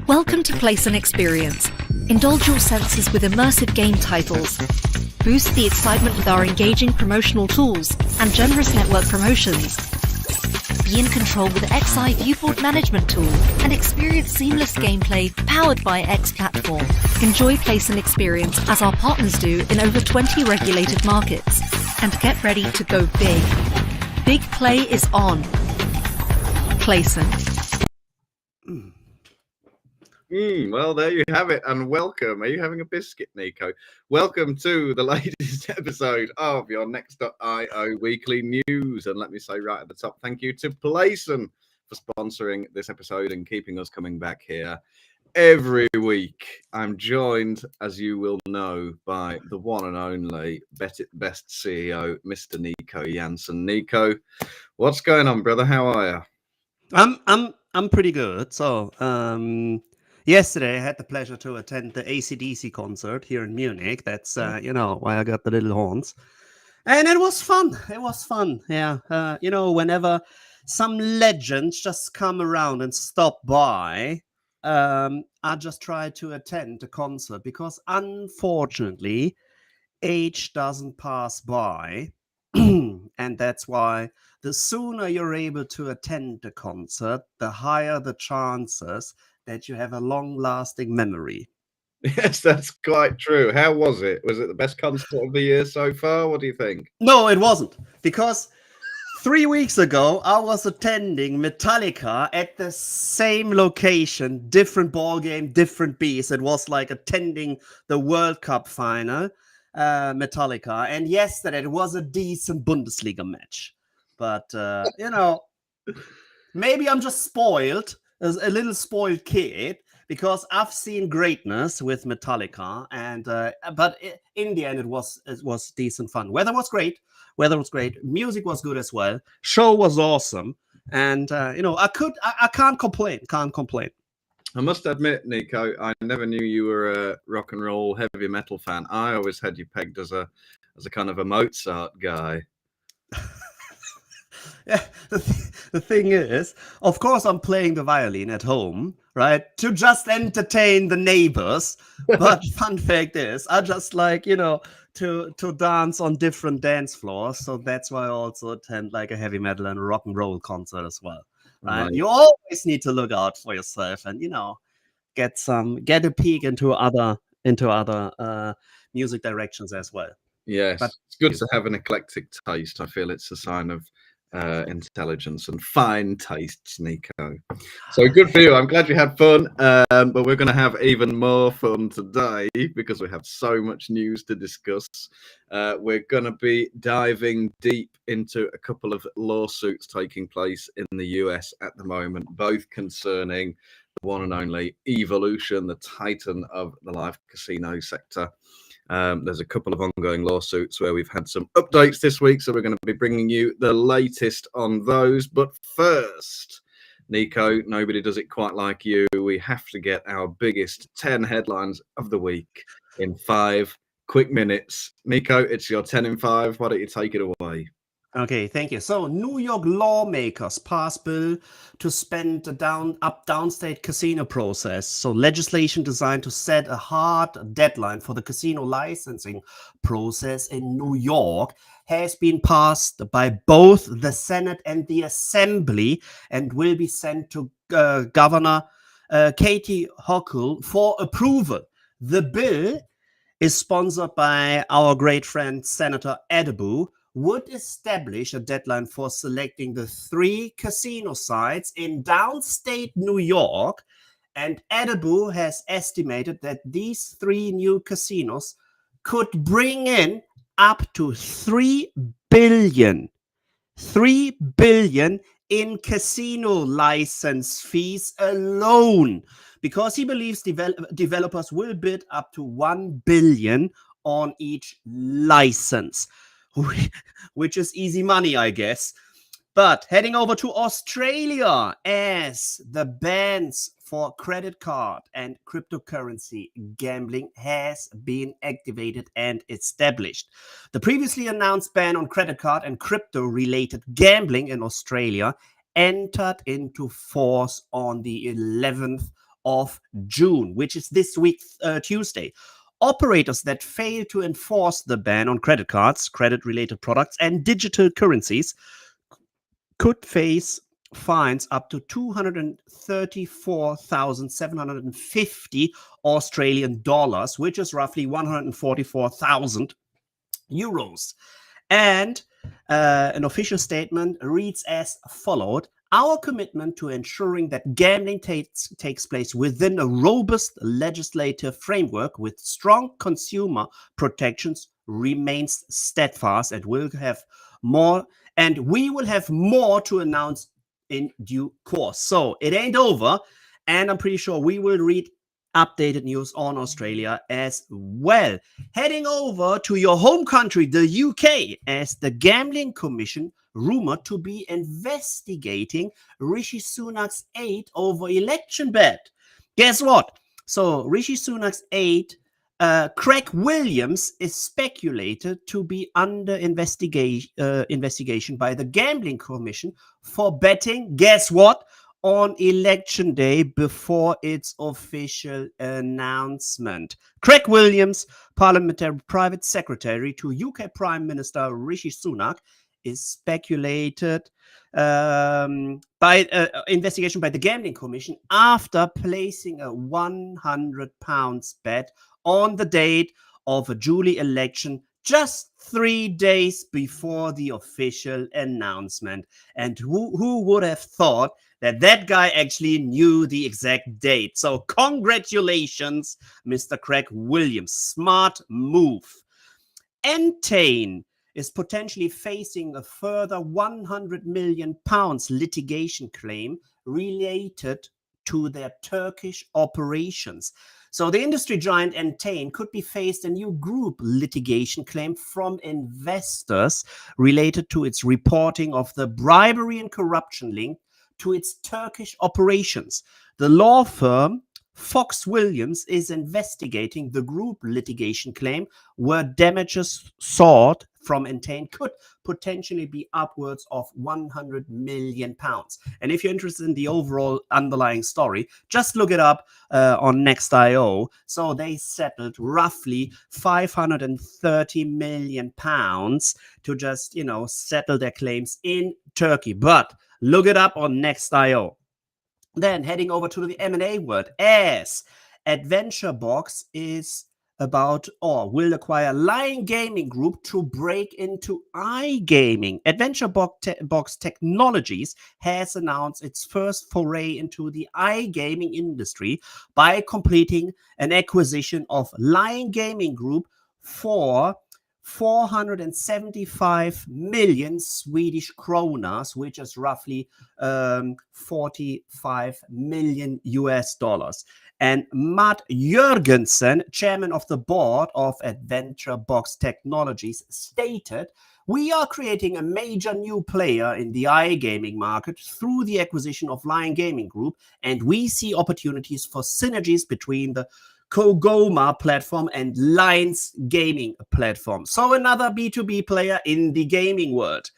Welcome to Place and Experience. Indulge your senses with immersive game titles. Boost the excitement with our engaging promotional tools and generous network promotions. Be in control with XI Viewport Management Tool and experience seamless gameplay powered by X Platform. Enjoy Place and Experience as our partners do in over 20 regulated markets. And get ready to go big. Big play is on. Placent. Well, there you have it, and welcome. Are you having a biscuit, Nico? Welcome to the latest episode of your Next.io weekly news. And let me say right at the top, thank you to Playson for sponsoring this episode and keeping us coming back here every week. I'm joined, as you will know, by the one and only best CEO, Mr. Nico Jansen. Nico, what's going on, brother? How are you? I'm pretty good. So, yesterday, I had the pleasure to attend the AC/DC concert here in Munich. That's, why I got the little horns. And it was fun. Yeah. Whenever some legends just come around and stop by, I just try to attend the concert because, unfortunately, age doesn't pass by. And that's why the sooner you're able to attend the concert, the higher the chances that you have a long-lasting memory. Yes, that's quite true. How was it? Was it the best concert of the year so far? What do you think? No, it wasn't. Because 3 weeks ago, I was attending Metallica at the same location, different ball game, different beast. It was like attending the World Cup final, Metallica. And yesterday, it was a decent Bundesliga match. But, maybe I'm just spoiled. As a little spoiled kid, because I've seen greatness with Metallica, and but in the end it was decent fun. Weather was great. Music was good as well. Show was awesome, and I can't complain. I must admit, Nico, I never knew you were a rock and roll heavy metal fan. I always had you pegged as a kind of a Mozart guy. Yeah, the thing is, of course, I'm playing the violin at home, right, to just entertain the neighbors. But fun fact is, I just like, to dance on different dance floors. So that's why I also attend like a heavy metal and rock and roll concert as well. Right? You always need to look out for yourself and, get a peek into other music directions as well. Yes, but it's good to have an eclectic taste. I feel it's a sign of intelligence and fine tastes, Nico. So good for you. I'm glad you had fun, but we're going to have even more fun today because we have so much news to discuss. We're going to be diving deep into a couple of lawsuits taking place in the US at the moment, both concerning the one and only Evolution, the titan of the live casino sector. There's a couple of ongoing lawsuits where we've had some updates this week, so we're going to be bringing you the latest on those. But first, Nico, nobody does it quite like you. We have to get our biggest 10 headlines of the week in 5 quick minutes. Nico, it's your 10 in 5. Why don't you take it away? Okay, thank you. So, New York lawmakers passed bill to spend the downstate casino process. So, legislation designed to set a hard deadline for the casino licensing process in New York has been passed by both the Senate and the Assembly and will be sent to Governor Katie Hochul for approval. The bill is sponsored by our great friend Senator Adebu, would establish a deadline for selecting the 3 casino sites in downstate New York, and Adebu has estimated that these 3 new casinos could bring in up to $3 billion in casino license fees alone, because he believes developers will bid up to $1 billion on each license, which is easy money, I guess. But heading over to Australia, as the bans for credit card and cryptocurrency gambling has been activated and established. The previously announced ban on credit card and crypto-related gambling in Australia entered into force on the 11th of June, which is this week, Tuesday. Operators that fail to enforce the ban on credit cards, credit-related products, and digital currencies could face fines up to 234,750 Australian dollars, which is roughly 144,000 euros. And an official statement reads as followed: our commitment to ensuring that gambling takes place within a robust legislative framework with strong consumer protections remains steadfast, and we will have more to announce in due course. So it ain't over, and I'm pretty sure we will read updated news on Australia as well. Heading over to your home country, the UK, as the Gambling Commission rumored to be investigating Rishi Sunak's aide over election bet. Guess what? So Rishi Sunak's aide, Craig Williams, is speculated to be under investigation by the Gambling Commission for betting, guess what, on election day before its official announcement. Craig Williams, parliamentary private secretary to UK Prime Minister Rishi Sunak, is speculated by investigation by the Gambling Commission after placing a £100 bet on the date of a July election just 3 days before the official announcement. And who would have thought that guy actually knew the exact date? So congratulations, Mr. Craig Williams. Smart move. Entain is potentially facing a further £100 million litigation claim related to their Turkish operations. So the industry giant Entain could be faced a new group litigation claim from investors related to its reporting of the bribery and corruption link to its Turkish operations. The law firm Fox Williams is investigating the group litigation claim, where damages sought from Entain could potentially be upwards of £100 million. And if you're interested in the overall underlying story, just look it up on Next.io. So they settled roughly £530 million to just, settle their claims in Turkey. But look it up on Next.io. Then heading over to the M&A world, as AdventureBox is about or will acquire Lion Gaming Group to break into iGaming. AdventureBox Technologies has announced its first foray into the iGaming industry by completing an acquisition of Lion Gaming Group for 475 million Swedish kroners, which is roughly 45 million US dollars. And Matt Jørgensen, chairman of the board of AdventureBox Technologies, stated, "We are creating a major new player in the iGaming market through the acquisition of Lion Gaming Group, and we see opportunities for synergies between the Kogoma platform and Lion's gaming platform." So another B2B player in the gaming world.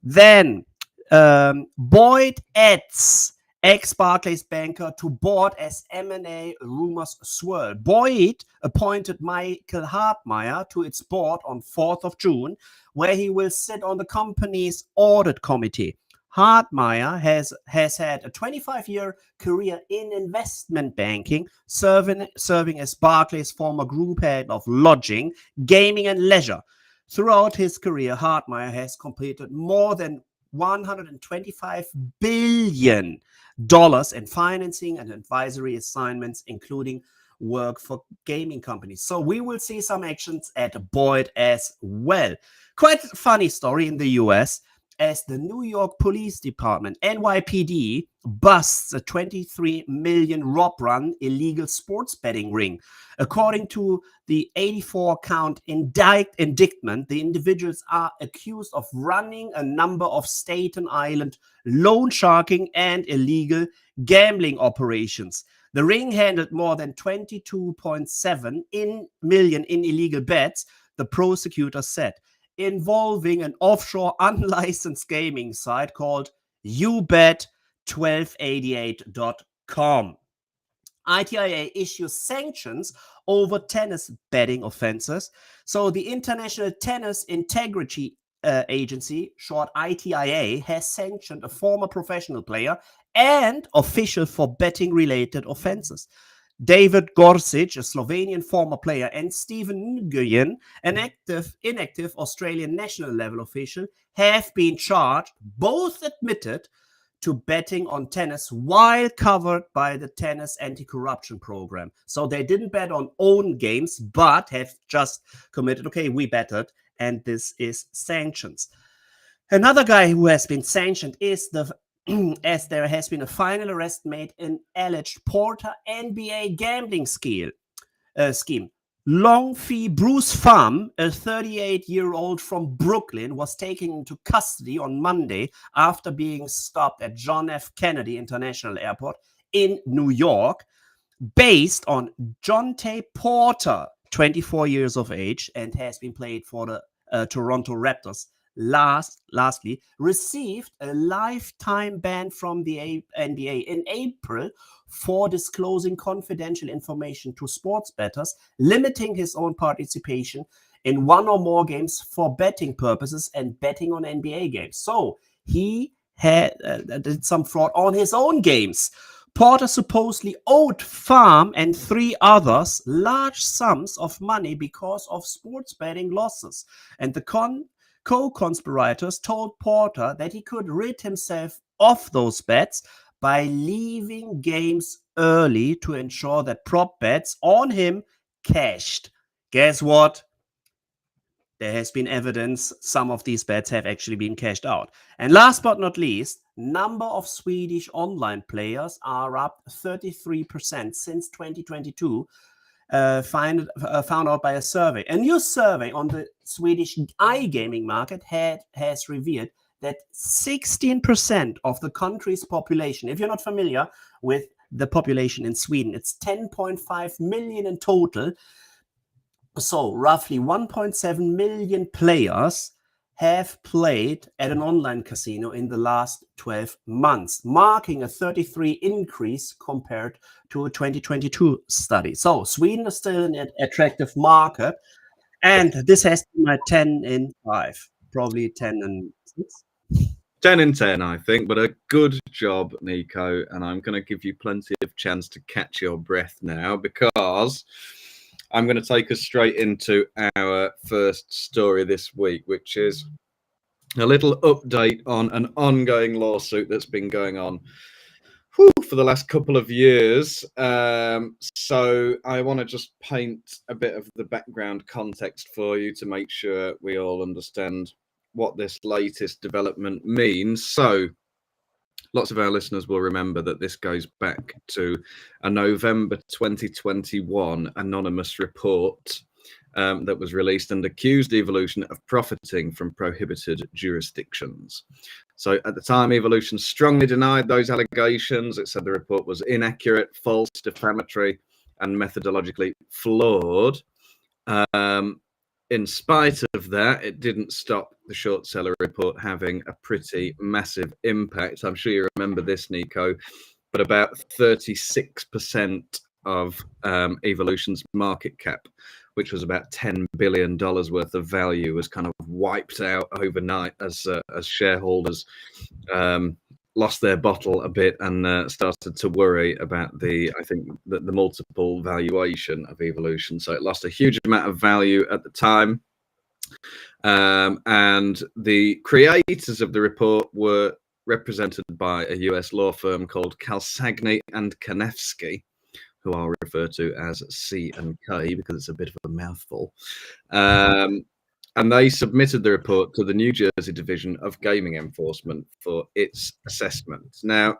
Then Boyd adds ex-Barclays banker to board as M&A rumors swirl. Boyd appointed Michael Hartmeyer to its board on 4th of June, where he will sit on the company's audit committee. Hartmeyer has had a 25-year career in investment banking, serving as Barclays' former group head of lodging, gaming, and leisure. Throughout his career, Hartmeyer has completed more than $125 billion in financing and advisory assignments, including work for gaming companies. So we will see some actions at Boyd as well. Quite a funny story in the US, as the New York Police Department, NYPD, busts a $23 million rob-run illegal sports betting ring. According to the 84-count indictment, the individuals are accused of running a number of Staten Island loan sharking and illegal gambling operations. The ring handled more than 22.7 million in illegal bets, the prosecutor said, involving an offshore unlicensed gaming site called YouBet1288.com. ITIA issues sanctions over tennis betting offenses. So the International Tennis Integrity Agency, short ITIA, has sanctioned a former professional player and official for betting-related offenses. David Gorsic, a Slovenian former player, and Stephen Nguyen, an inactive Australian national level official, have been charged, both admitted to betting on tennis while covered by the Tennis Anti-Corruption Program. So they didn't bet on own games, but have just committed, okay, we betted, and this is sanctions. Another guy who has been sanctioned is as there has been a final arrest made in alleged Porter NBA gambling scheme. Long Fee Bruce Pham, a 38-year-old from Brooklyn, was taken into custody on Monday after being stopped at John F. Kennedy International Airport in New York, based on Jonte Porter, 24 years of age, and has been played for the Toronto Raptors. Lastly, received a lifetime ban from the NBA in April for disclosing confidential information to sports bettors, limiting his own participation in one or more games for betting purposes and betting on NBA games. So he had did some fraud on his own games. Porter supposedly owed Pham and 3 others large sums of money because of sports betting losses, and the co-conspirators told Porter that he could rid himself of those bets by leaving games early to ensure that prop bets on him cashed. Guess what? There has been evidence some of these bets have actually been cashed out. And last but not least, number of Swedish online players are up 33% since 2022. Found out by a survey. A new survey on the Swedish iGaming market has revealed that 16% of the country's population, if you're not familiar with the population in Sweden, it's 10.5 million in total. So roughly 1.7 million players have played at an online casino in the last 12 months, marking a 33 increase compared to a 2022 study. So Sweden is still an attractive market, and this has been my 10 in 5, probably 10 in 6. 10 in 10, I think, but a good job, Nico, and I'm going to give you plenty of chance to catch your breath now, because I'm going to take us straight into our first story this week, which is a little update on an ongoing lawsuit that's been going on for the last couple of years. So I want to just paint a bit of the background context for you to make sure we all understand what this latest development means. So lots of our listeners will remember that this goes back to a November 2021 anonymous report that was released and accused Evolution of profiting from prohibited jurisdictions. So at the time, Evolution strongly denied those allegations. It said the report was inaccurate, false, defamatory, and methodologically flawed. In spite of that, it didn't stop the short seller report having a pretty massive impact. I'm sure you remember this, Nico, but about 36% of Evolution's market cap, which was about $10 billion worth of value, was kind of wiped out overnight as shareholders lost their bottle a bit and started to worry about the multiple valuation of Evolution. So it lost a huge amount of value at the time. And the creators of the report were represented by a US law firm called Calsagny and Kanefsky, who I'll refer to as C&K because it's a bit of a mouthful. And they submitted the report to the New Jersey Division of Gaming Enforcement for its assessment. Now,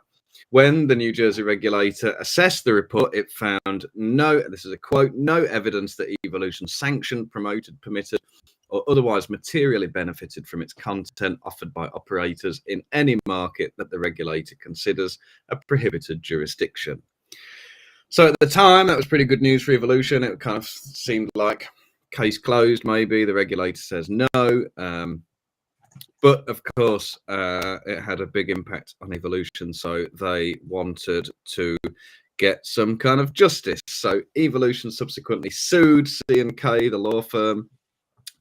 when the New Jersey regulator assessed the report, it found this is a quote, no evidence that Evolution sanctioned, promoted, permitted, or otherwise materially benefited from its content offered by operators in any market that the regulator considers a prohibited jurisdiction. So at the time, that was pretty good news for Evolution. It kind of seemed like case closed, maybe. The regulator says no. But of course, it had a big impact on Evolution. So they wanted to get some kind of justice. So Evolution subsequently sued C&K, the law firm,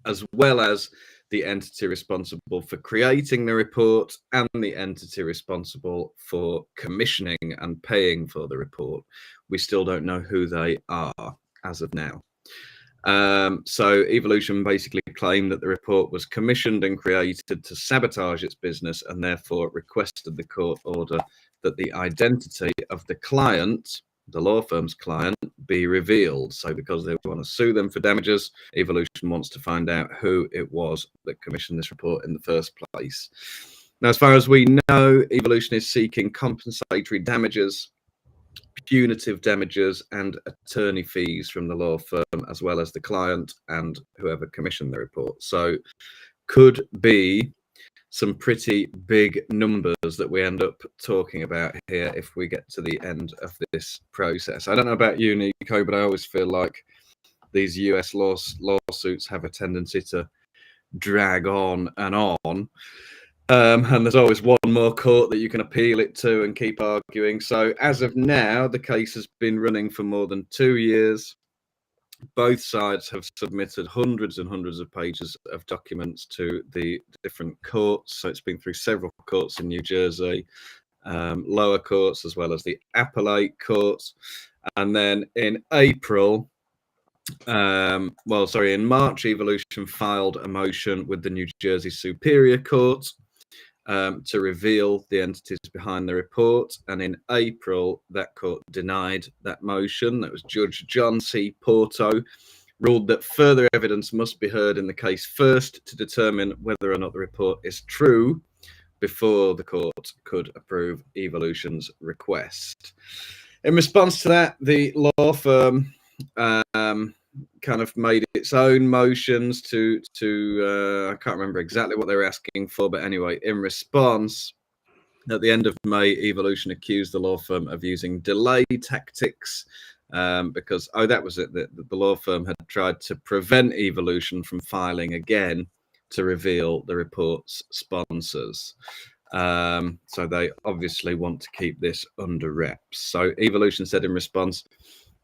as well as the entity responsible for creating the report and the entity responsible for commissioning and paying for the report. We still don't know who they are as of now. So Evolution basically claimed that the report was commissioned and created to sabotage its business, and therefore requested the court order that the identity of the client, the law firm's client, be revealed. So because they want to sue them for damages, Evolution wants to find out who it was that commissioned this report in the first place. Now, as far as we know, Evolution is seeking compensatory damages, punitive damages, and attorney fees from the law firm, as well as the client and whoever commissioned the report. So could be some pretty big numbers that we end up talking about here if we get to the end of this process. I don't know about you, Nico, but I always feel like these US lawsuits have a tendency to drag on and on. And there's always one more court that you can appeal it to and keep arguing. So as of now, the case has been running for more than 2 years. Both sides have submitted hundreds and hundreds of pages of documents to the different courts. So it's been through several courts in New Jersey, lower courts, as well as the appellate courts. And then in April, in March, Evolution filed a motion with the New Jersey Superior Court to reveal the entities behind the report, and in April that court denied that motion. That was Judge John C. Porto ruled that further evidence must be heard in the case first to determine whether or not the report is true before the court could approve Evolution's request. In response to that, the law firm kind of made its own motions to I can't remember exactly what they were asking for, but anyway, in response, at the end of May, Evolution accused the law firm of using delay tactics because that was it, the law firm had tried to prevent Evolution from filing again to reveal the report's sponsors. So they obviously want to keep this under wraps. So Evolution said in response,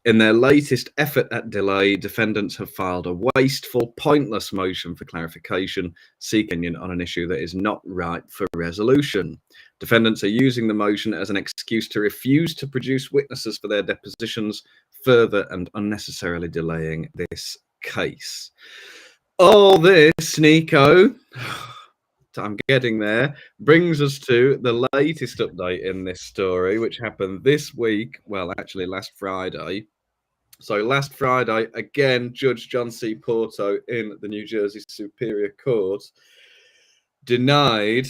in their latest effort at delay, defendants have filed a wasteful, pointless motion for clarification, seeking on an issue that is not ripe for resolution. Defendants are using the motion as an excuse to refuse to produce witnesses for their depositions, further and unnecessarily delaying this case. All this, Nico, I'm getting there, brings us to the latest update in this story, which happened this week, well, actually last Friday. So last Friday, again, Judge John C. Porto in the New Jersey Superior Court denied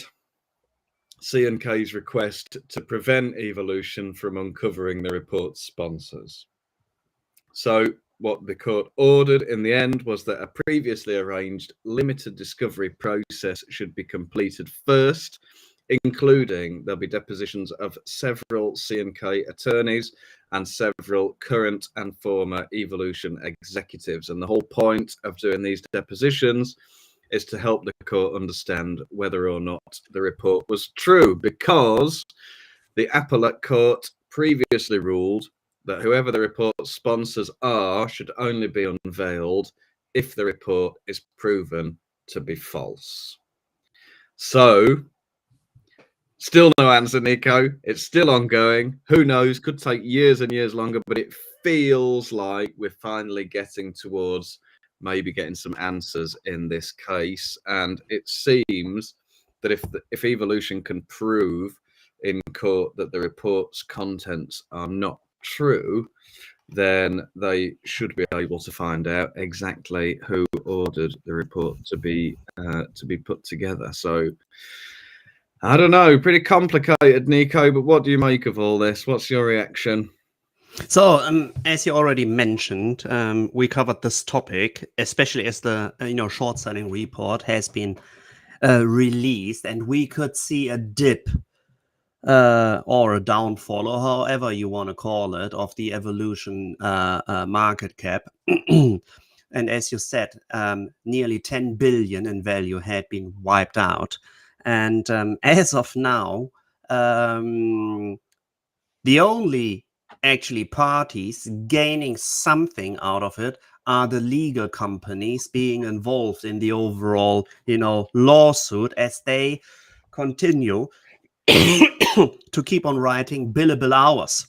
C&K's request to prevent Evolution from uncovering the report's sponsors. So what the court ordered in the end was that a previously arranged limited discovery process should be completed first, including there'll be depositions of several C&K attorneys and several current and former Evolution executives. And the whole point of doing these depositions is to help the court understand whether or not the report was true, because the appellate court previously ruled that whoever the report's sponsors are should only be unveiled if the report is proven to be false. So, still no answer, Nico. It's still ongoing. Who knows? Could take years and years longer, but it feels like we're finally getting towards maybe getting some answers in this case. And it seems that if Evolution can prove in court that the report's contents are not true, then they should be able to find out exactly who ordered the report to be put together. So I don't know, pretty complicated, Nico, but what do you make of all this? What's your reaction? So, as you already mentioned, we covered this topic, especially as the short selling report has been released, and we could see a dip or a downfall, or however you want to call it, of the Evolution market cap. And as you said, nearly 10 billion in value had been wiped out. And as of now, the only actually parties gaining something out of it are the legal companies being involved in the overall, lawsuit, as they continue to keep on writing billable hours.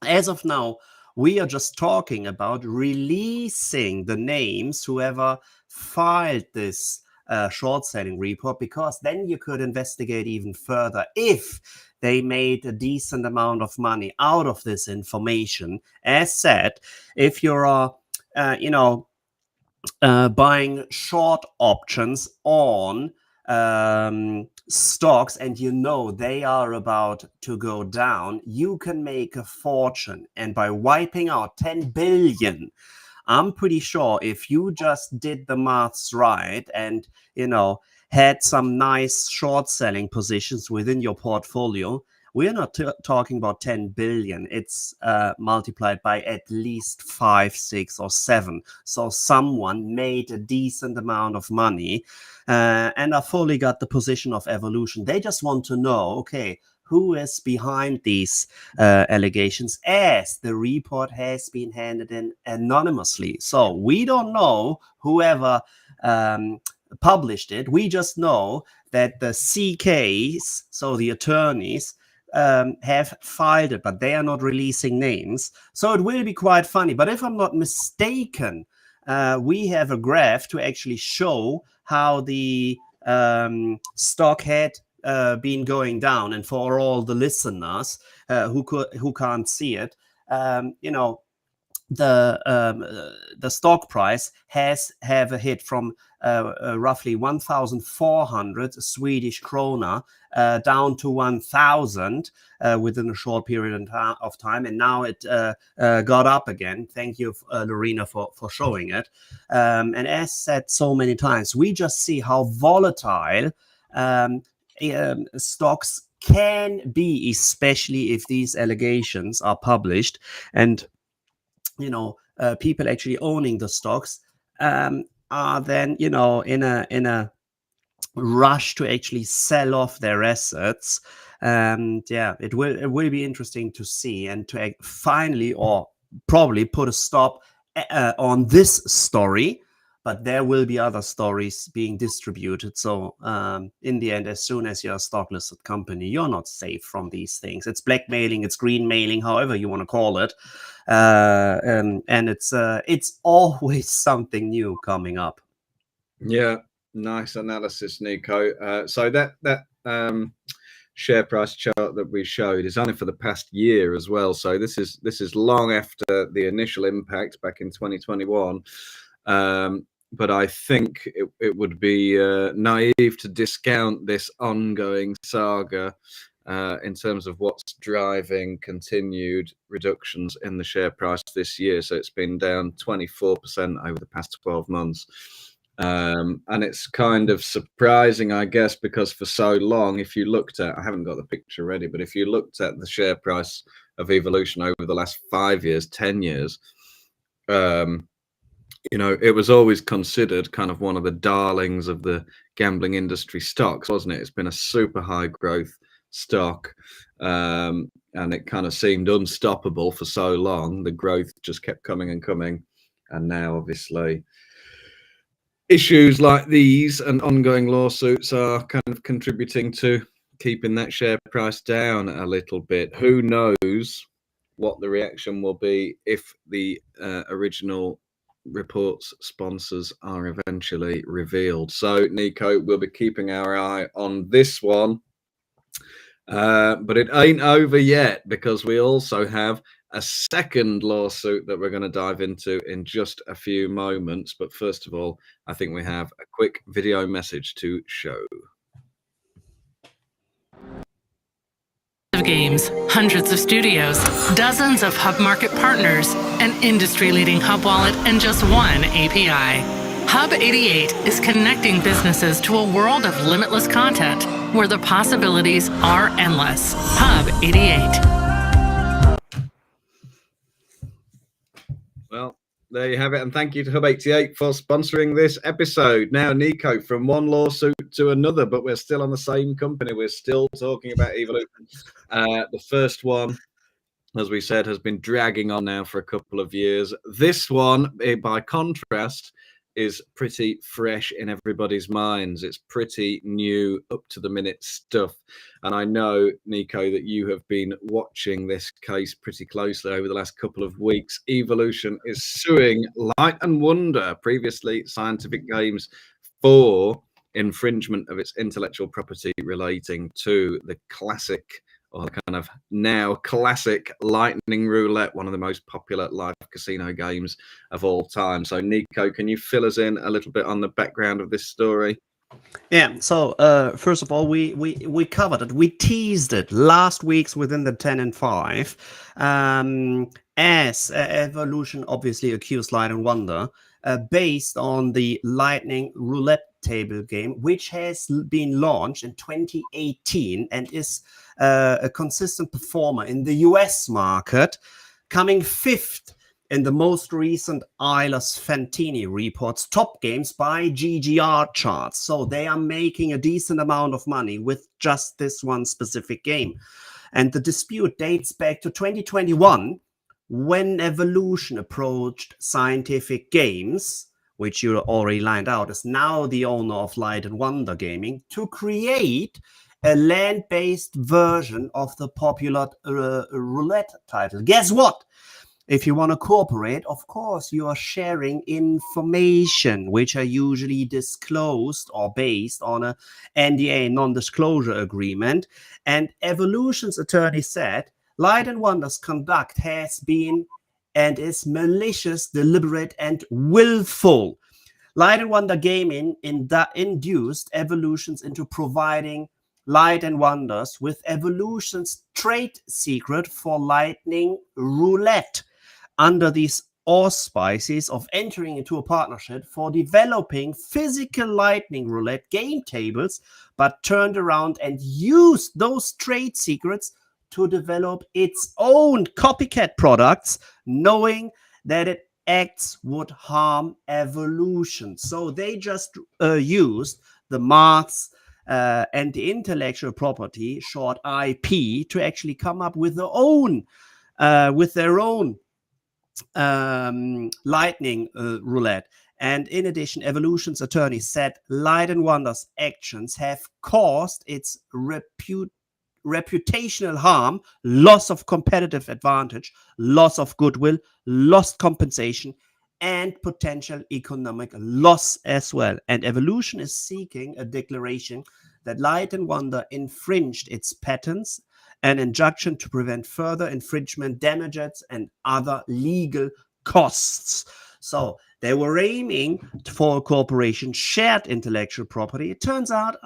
As of now, we are just talking about releasing the names whoever filed this short selling report, because then you could investigate even further if they made a decent amount of money out of this information. As said, if you're buying short options on stocks and they are about to go down, you can make a fortune. And by wiping out 10 billion, I'm pretty sure if you just did the maths right and, had some nice short selling positions within your portfolio, we're not talking about 10 billion. It's multiplied by at least 5, 6, or 7. So someone made a decent amount of money and I fully got the position of evolution. They just want to know, okay, who is behind these allegations, as the report has been handed in anonymously. So we don't know whoever published it. We just know that the CKs, so the attorneys, have filed it, but they are not releasing names. So it will be quite funny. But if I'm not mistaken, we have a graph to actually show how the stock had been going down. And for all the listeners who can't see it, the stock price have a hit from roughly 1,400 Swedish krona down to 1,000 within a short period of time, and now it got up again. Thank you, Lorena, for showing it. And as said so many times, we just see how volatile stocks can be, especially if these allegations are published, and people actually owning the stocks are then in a rush to actually sell off their assets. And it will be interesting to see and to finally, or probably, put a stop on this story. But there will be other stories being distributed. So in the end, as soon as you're a stock listed company, you're not safe from these things. It's blackmailing, it's green mailing, however you want to call it. And it's always something new coming up. Yeah, nice analysis, Nico. So that share price chart that we showed is only for the past year as well. So this is long after the initial impact back in 2021. But I think it would be naive to discount this ongoing saga in terms of what's driving continued reductions in the share price this year. So it's been down 24% over the past 12 months. And it's kind of surprising, I guess, because for so long, if you looked at, I haven't got the picture ready, but if you looked at the share price of Evolution over the last 5 years, 10 years, it was always considered kind of one of the darlings of the gambling industry stocks, wasn't it? It's been a super high growth stock, and it kind of seemed unstoppable for so long. The growth just kept coming and coming. And now, obviously, issues like these and ongoing lawsuits are kind of contributing to keeping that share price down a little bit. Who knows what the reaction will be if the original report's sponsors are eventually revealed. So, Nico, we'll be keeping our eye on this one. But it ain't over yet, because we also have a second lawsuit that we're going to dive into in just a few moments. But first of all, I think we have a quick video message to show. Of games, hundreds of studios, dozens of Hub Market partners, an industry-leading Hub wallet, and just one API. Hub 88 is connecting businesses to a world of limitless content where the possibilities are endless. Hub 88. Well, there you have it, and thank you to Hub 88 for sponsoring this episode. Now, Nico, from one lawsuit to another, but we're still on the same company. We're still talking about Evolution. The first one as we said, has been dragging on now for a couple of years. This one, by contrast, is pretty fresh in everybody's minds. It's pretty new, up to the minute stuff. And I know, Nico, that you have been watching this case pretty closely over the last couple of weeks. Evolution is suing Light and Wonder, previously Scientific Games, for infringement of its intellectual property relating to the classic, or kind of now classic, Lightning Roulette, one of the most popular live casino games of all time. So, Nico, can you fill us in a little bit on the background of this story? Yeah. So first of all, we covered it. We teased it last week's Within the 10 and 5, as Evolution obviously accused Light and Wonder, based on the Lightning Roulette table game, which has been launched in 2018 and is a consistent performer in the US market, coming 5th in the most recent Eilers Fantini reports top games by GGR charts. So they are making a decent amount of money with just this one specific game. And the dispute dates back to 2021, when Evolution approached Scientific Games, which you already lined out, is now the owner of Light and Wonder Gaming, to create a land-based version of the popular Roulette title. Guess what? If you want to cooperate, of course, you are sharing information which are usually disclosed or based on a NDA, non-disclosure agreement. And Evolution's attorney said, Light and Wonder's conduct has been and is malicious, deliberate, and willful. Light and Wonder Gaming induced Evolutions into providing Light and Wonders with Evolution's trade secret for Lightning Roulette, under these auspices of entering into a partnership for developing physical Lightning Roulette game tables, but turned around and used those trade secrets to develop its own copycat products, knowing that its acts would harm Evolution. So they just used the marks and the intellectual property, short IP, to actually come up with their own Lightning Roulette. And in addition, Evolution's attorney said Light and Wonder's actions have caused its reputational harm, loss of competitive advantage, loss of goodwill, lost compensation, and potential economic loss as well. And Evolution is seeking a declaration that Light and Wonder infringed its patents, an injunction to prevent further infringement, damages, and other legal costs. So they were aiming for a cooperation, shared intellectual property. It turns out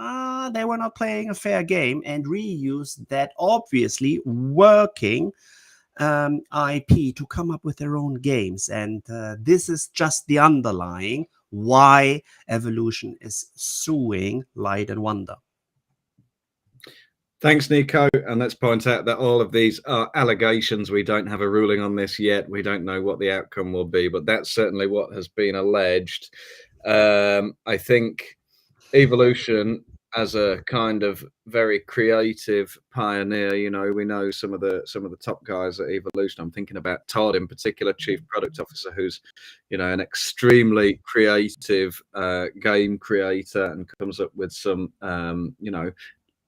they were not playing a fair game and reused that obviously working IP to come up with their own games. And this is just the underlying why Evolution is suing Light and Wonder. Thanks, Nico. And let's point out that all of these are allegations. We don't have a ruling on this yet. We don't know what the outcome will be, but that's certainly what has been alleged. I think Evolution, as a kind of very creative pioneer, you know, we know some of the top guys at Evolution. I'm thinking about Todd in particular, Chief Product Officer, who's, you know, an extremely creative game creator and comes up with some, you know,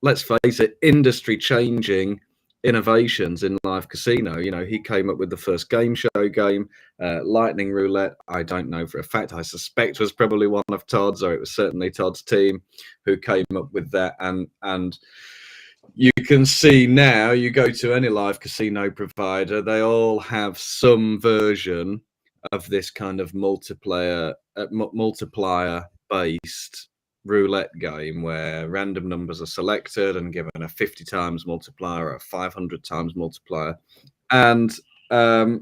let's face it, industry-changing innovations in live casino. You know, he came up with the first game show game, Lightning Roulette. I don't know for a fact. I suspect was probably one of Todd's, or it was certainly Todd's team who came up with that. And you can see now, you go to any live casino provider, they all have some version of this kind of multiplier-based roulette game where random numbers are selected and given a 50 times multiplier or a 500 times multiplier. And I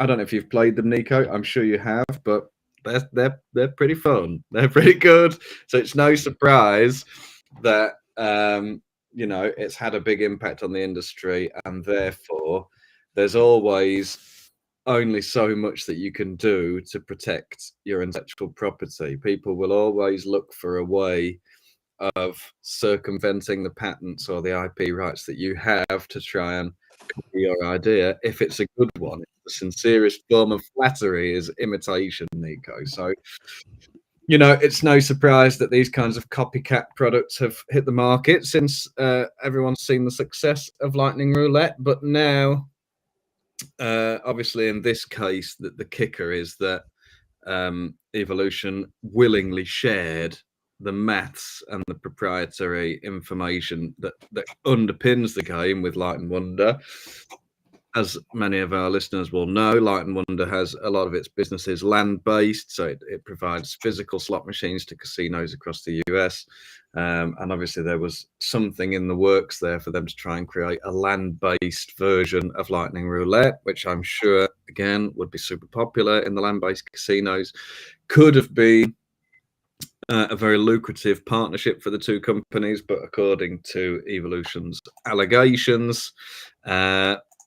don't know if you've played them, Nico. I'm sure you have, but they're pretty fun. They're pretty good. So it's no surprise that you know, it's had a big impact on the industry, and therefore there's always only so much that you can do to protect your intellectual property. People will always look for a way of circumventing the patents or the IP rights that you have to try and your idea if it's a good one. The sincerest form of flattery is imitation, Nico. So, you know, it's no surprise that these kinds of copycat products have hit the market since everyone's seen the success of Lightning Roulette. But now, obviously, in this case, the kicker is that Evolution willingly shared the maths and the proprietary information that underpins the game with Light and Wonder. As many of our listeners will know, Light and Wonder has a lot of its businesses land-based, so it provides physical slot machines to casinos across the US. And obviously there was something in the works there for them to try and create a land-based version of Lightning Roulette, which I'm sure, again, would be super popular in the land-based casinos. Could have been a very lucrative partnership for the two companies, but according to Evolution's allegations,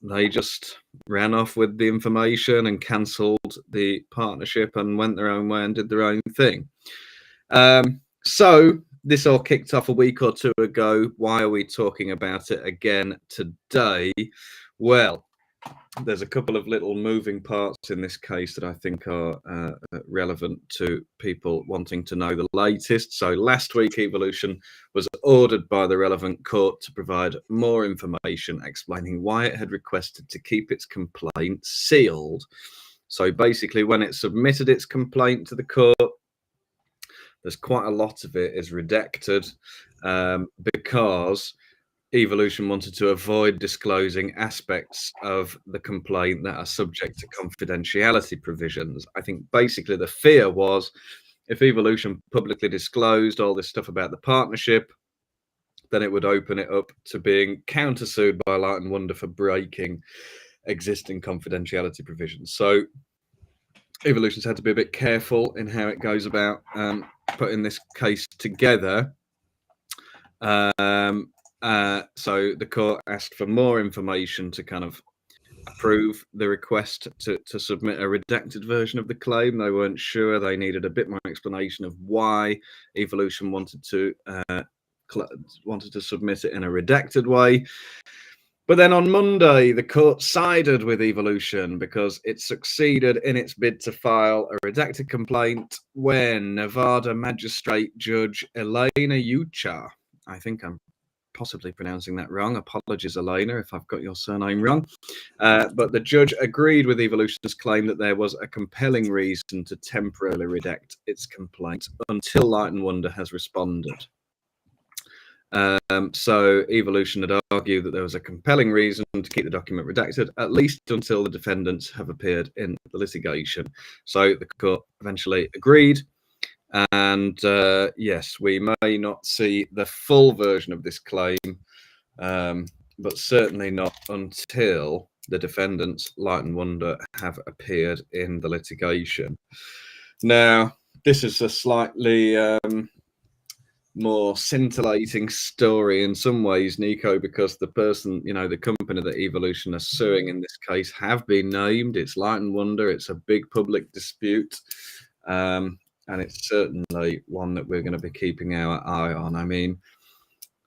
they just ran off with the information and cancelled the partnership and went their own way and did their own thing. So this all kicked off a week or two ago. Why are we talking about it again today? Well, there's a couple of little moving parts in this case that I think are relevant to people wanting to know the latest. So last week, Evolution was ordered by the relevant court to provide more information explaining why it had requested to keep its complaint sealed. So basically, when it submitted its complaint to the court, there's quite a lot of it is redacted because Evolution wanted to avoid disclosing aspects of the complaint that are subject to confidentiality provisions. I think basically the fear was if Evolution publicly disclosed all this stuff about the partnership, then it would open it up to being countersued by Light and Wonder for breaking existing confidentiality provisions. So Evolution's had to be a bit careful in how it goes about putting this case together. So the court asked for more information to kind of approve the request to submit a redacted version of the claim. They weren't sure. They needed a bit more explanation of why Evolution wanted to submit it in a redacted way. But then on Monday, the court sided with Evolution because it succeeded in its bid to file a redacted complaint when Nevada Magistrate Judge Elena Ucha, I think I'm possibly pronouncing that wrong. Apologies, Elena, if I've got your surname wrong. But the judge agreed with Evolution's claim that there was a compelling reason to temporarily redact its complaint until Light and Wonder has responded. So Evolution had argued that there was a compelling reason to keep the document redacted, at least until the defendants have appeared in the litigation. So the court eventually agreed. And yes, we may not see the full version of this claim, but certainly not until the defendants, Light and Wonder, have appeared in the litigation. Now, this is a slightly more scintillating story in some ways, Nico, because the person, you know, the company that Evolution are suing in this case have been named. It's Light and Wonder. It's a big public dispute. And it's certainly one that we're going to be keeping our eye on. I mean,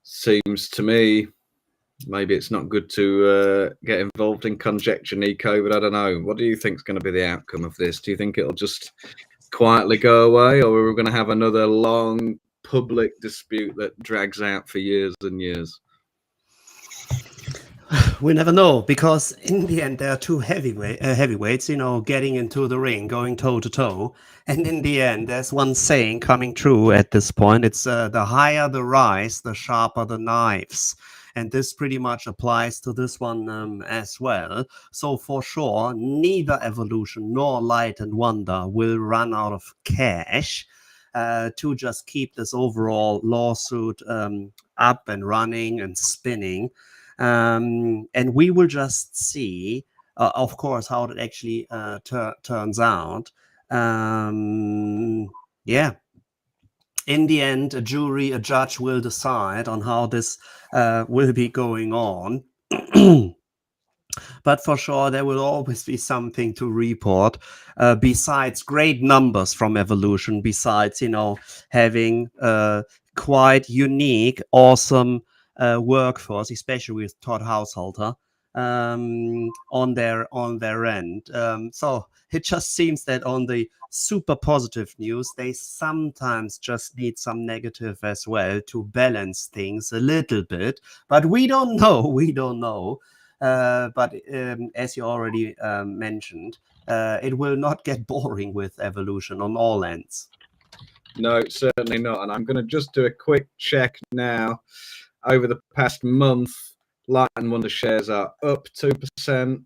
seems to me maybe it's not good to get involved in conjecture, Nico, but I don't know. What do you think is going to be the outcome of this? Do you think it'll just quietly go away, or are we going to have another long public dispute that drags out for years and years? We never know, because in the end there are two heavyweights, you know, getting into the ring, going toe to toe, and in the end there's one saying coming true at this point. It's the higher the rise, the sharper the knives, and this pretty much applies to this one as well. So for sure, neither Evolution nor Light and Wonder will run out of cash to just keep this overall lawsuit up and running and spinning. And we will just see, of course, how it actually turns out. Yeah. In the end, a judge will decide on how this will be going on. But for sure, there will always be something to report besides great numbers from Evolution, besides, you know, having quite unique, awesome workforce, especially with Todd Householder, on their end. So it just seems that on the super positive news, they sometimes just need some negative as well to balance things a little bit. But we don't know. We don't know. But as you already mentioned, it will not get boring with evolution on all ends. No, certainly not. And I'm going to just do a quick check now. Over the past month, Light and Wonder shares are up 2%,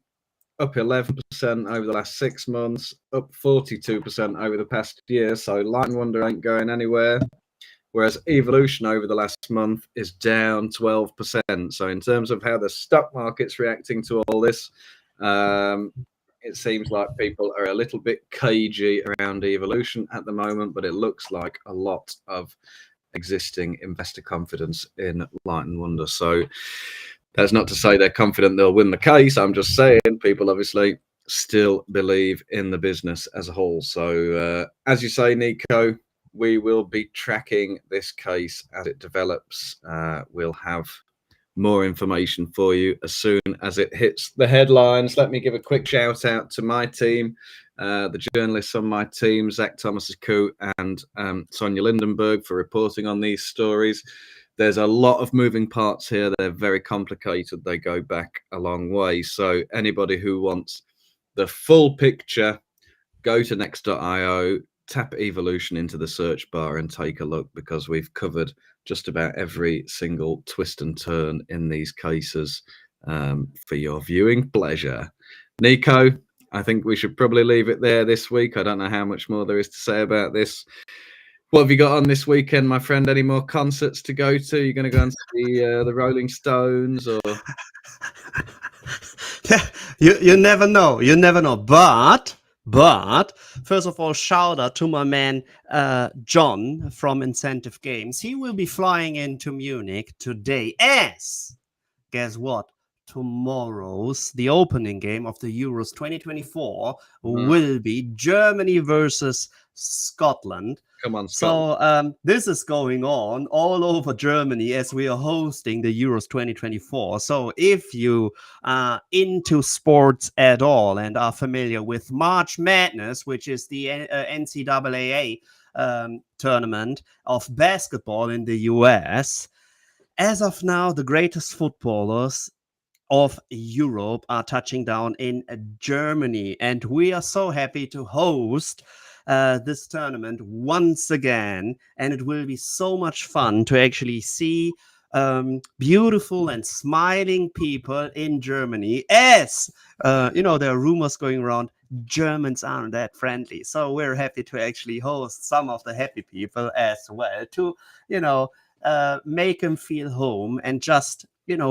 up 11% over the last 6 months, up 42% over the past year. So Light and Wonder ain't going anywhere. Whereas Evolution over the last month is down 12%. So in terms of how the stock market's reacting to all this, it seems like people are a little bit cagey around Evolution at the moment, but it looks like a lot of existing investor confidence in Light and Wonder. So that's not to say they're confident they'll win the case. I'm just saying people obviously still believe in the business as a whole. So as you say, Nico, we will be tracking this case as it develops. We'll have more information for you as soon as it hits the headlines. Let me give a quick shout out to my team, the journalists on my team, Zach Thomas-Coup and Sonia Lindenberg, for reporting on these stories. There's a lot of moving parts here. They're very complicated. They go back a long way. So anybody who wants the full picture, go to next.io, tap Evolution into the search bar and take a look, because we've covered just about every single twist and turn in these cases for your viewing pleasure. Nico, I think we should probably leave it there this week. I don't know how much more there is to say about this. What have you got on this weekend, my friend? Any more concerts to go to? You're going to go and see the Rolling Stones, or? You never know. You never know. But first of all, shout out to my man John from Incentive Games. He will be flying into Munich today, as guess what? Tomorrow's the opening game of the Euros 2024 will be Germany versus Scotland. Come on, Scotland. So this is going on all over Germany as we are hosting the Euros 2024. So if you are into sports at all and are familiar with March Madness, which is the NCAA tournament of basketball in the US, as of now, the greatest footballers of Europe are touching down in Germany. And we are so happy to host this tournament once again, and it will be so much fun to actually see beautiful and smiling people in Germany, as there are rumors going around Germans aren't that friendly. So we're happy to actually host some of the happy people as well, to make them feel home, and just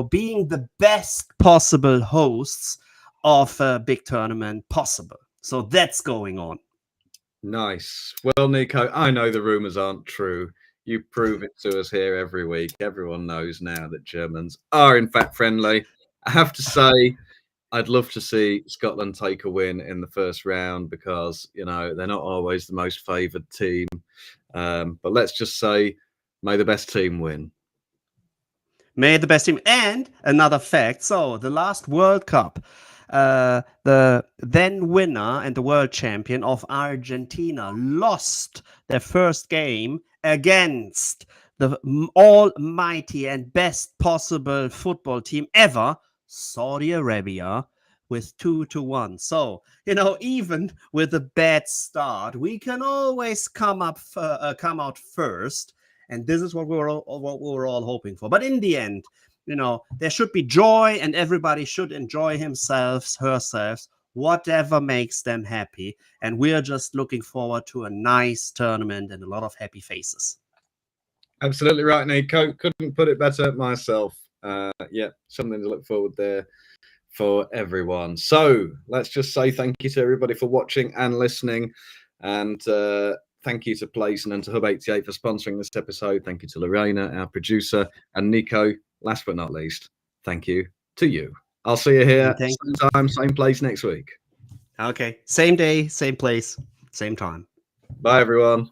being the best possible hosts of a big tournament possible. So that's going on. Nice. Well, Nico, I know the rumors aren't true. You prove it to us here every week. Everyone knows now that Germans are in fact friendly. I have to say, I'd love to see Scotland take a win in the first round, because they're not always the most favoured team. But let's just say, may the best team win. May the best team. And another fact, so the last World Cup, the then winner and the world champion of Argentina lost their first game against the almighty and best possible football team ever, Saudi Arabia, with 2-1. So, even with a bad start, we can always come out first. And this is what we were all hoping for. But in the end, there should be joy, and everybody should enjoy himself, herself, whatever makes them happy. And we are just looking forward to a nice tournament and a lot of happy faces. Absolutely right, Nico. Couldn't put it better myself. Something to look forward there for everyone. So let's just say thank you to everybody for watching and listening. And thank you to Playson and to Hub 88 for sponsoring this episode. Thank you to Lorena, our producer, and Nico. Last but not least, thank you to you. I'll see you here same time, same place next week. Okay. Same day, same place, same time. Bye, everyone.